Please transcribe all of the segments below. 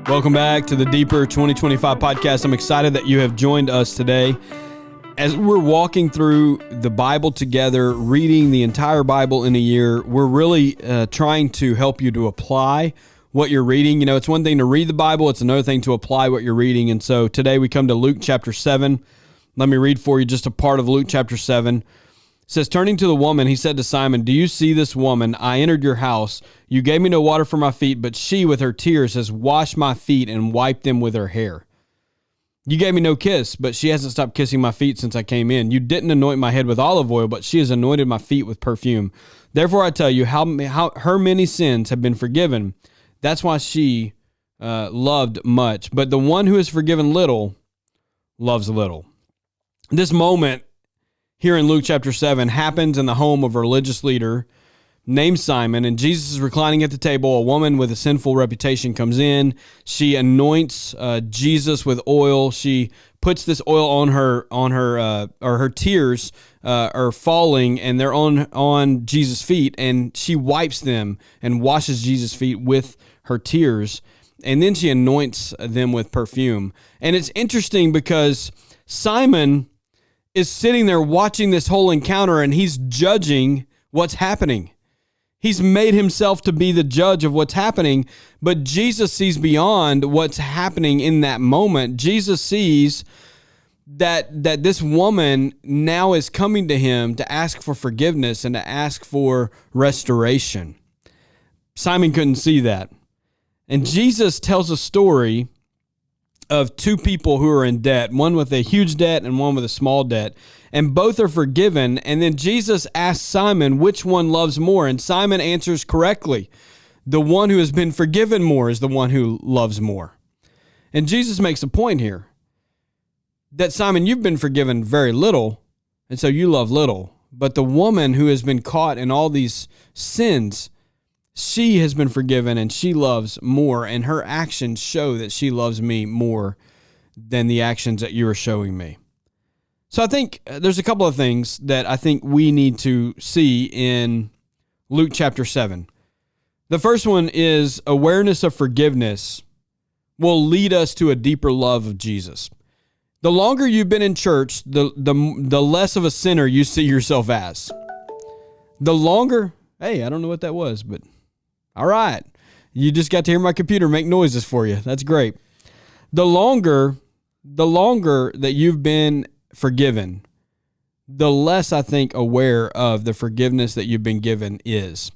Welcome back to the Deeper 2025 podcast. I'm excited that you have joined us today. As we're walking through the Bible together, reading the entire Bible in a year, we're really trying to help you to apply what you're reading. You know, it's one thing to read the Bible, it's another thing to apply what you're reading. And so today we come to Luke chapter 7. Let me read for you just a part of Luke chapter 7. It says, turning to the woman, he said to Simon, "Do you see this woman? I entered your house. You gave me no water for my feet, but she with her tears has washed my feet and wiped them with her hair. You gave me no kiss, but she hasn't stopped kissing my feet since I came in. You didn't anoint my head with olive oil, but she has anointed my feet with perfume. Therefore I tell you, how her many sins have been forgiven. That's why she loved much. But the one who is forgiven little loves little." This moment here in Luke chapter 7 happens in the home of a religious leader named Simon, and Jesus is reclining at the table. A woman with a sinful reputation comes in. She anoints Jesus with oil. She puts this oil on her or her tears are falling, and they're on Jesus' feet, and she wipes them and washes Jesus' feet with her tears, and then she anoints them with perfume. And it's interesting because Simon is sitting there watching this whole encounter, and he's judging what's happening. He's made himself to be the judge of what's happening, but Jesus sees beyond what's happening in that moment. Jesus sees that this woman now is coming to him to ask for forgiveness and to ask for restoration. Simon couldn't see that. And Jesus tells a story of two people who are in debt, one with a huge debt and one with a small debt, and both are forgiven. And then Jesus asks Simon which one loves more, and Simon answers correctly. The one who has been forgiven more is the one who loves more. And Jesus makes a point here that, Simon, you've been forgiven very little, and so you love little. But the woman who has been caught in all these sins, she has been forgiven and she loves more, and her actions show that she loves me more than the actions that you are showing me. So I think there's a couple of things that I think we need to see in Luke chapter 7. The first one is awareness of forgiveness will lead us to a deeper love of Jesus. The longer you've been in church, the less of a sinner you see yourself as. The longer, hey, I don't know what that was, but all right. You just got to hear my computer make noises for you. That's great. The longer that you've been forgiven, the less I think aware of the forgiveness that you've been given is.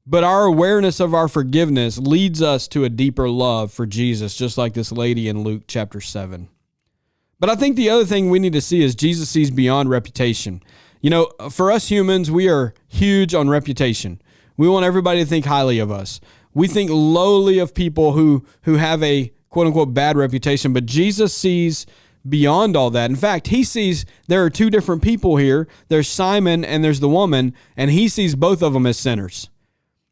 But our awareness of our forgiveness leads us to a deeper love for Jesus, just like this lady in Luke chapter 7. But I think the other thing we need to see is Jesus sees beyond reputation. You know, for us humans, we are huge on reputation. We want everybody to think highly of us. We think lowly of people who have a quote-unquote bad reputation, but Jesus sees beyond all that. In fact, he sees there are two different people here. There's Simon and there's the woman, and he sees both of them as sinners.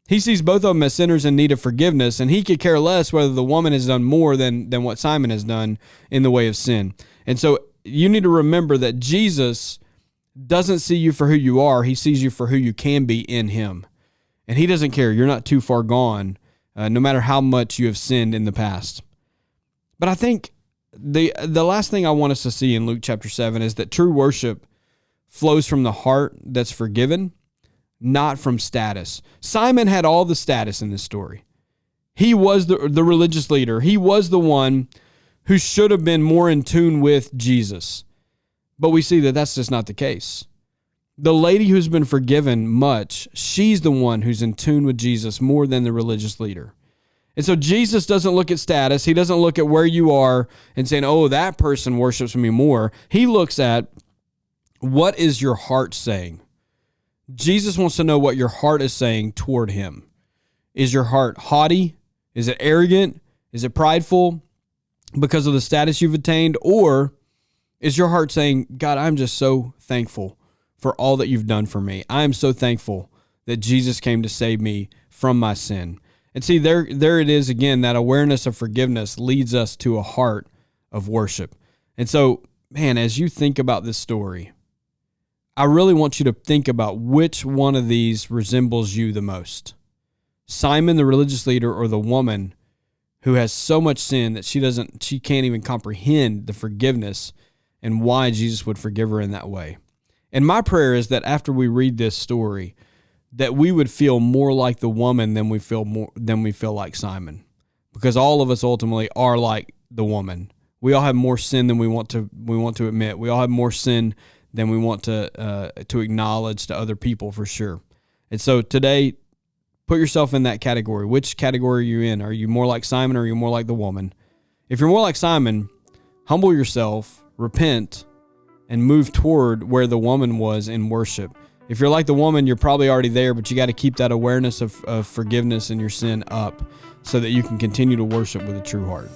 He sees both of them as sinners in need of forgiveness, and he could care less whether the woman has done more than what Simon has done in the way of sin. And so you need to remember that Jesus doesn't see you for who you are. He sees you for who you can be in him. And he doesn't care. You're not too far gone, no matter how much you have sinned in the past. But I think the last thing I want us to see in Luke chapter 7 is that true worship flows from the heart that's forgiven, not from status. Simon had all the status in this story. He was the religious leader. He was the one who should have been more in tune with Jesus. But we see that that's just not the case. The lady who's been forgiven much, she's the one who's in tune with Jesus more than the religious leader. And so Jesus doesn't look at status. He doesn't look at where you are and saying, oh, that person worships me more. He looks at, what is your heart saying? Jesus wants to know what your heart is saying toward him. Is your heart haughty? Is it arrogant? Is it prideful because of the status you've attained? Or is your heart saying, God, I'm just so thankful for all that you've done for me. I am so thankful that Jesus came to save me from my sin. And see, there it is again, that awareness of forgiveness leads us to a heart of worship. And so, man, as you think about this story, I really want you to think about which one of these resembles you the most. Simon, the religious leader, or the woman who has so much sin that she can't even comprehend the forgiveness and why Jesus would forgive her in that way. And my prayer is that after we read this story, that we would feel more like the woman than we feel like Simon, because all of us ultimately are like the woman. We all have more sin than we want to admit. We all have more sin than we want to acknowledge to other people, for sure. And so today, put yourself in that category. Which category are you in? Are you more like Simon, or are you more like the woman? If you're more like Simon, humble yourself, repent, and move toward where the woman was in worship. If you're like the woman, you're probably already there, but you got to keep that awareness of forgiveness and your sin up so that you can continue to worship with a true heart.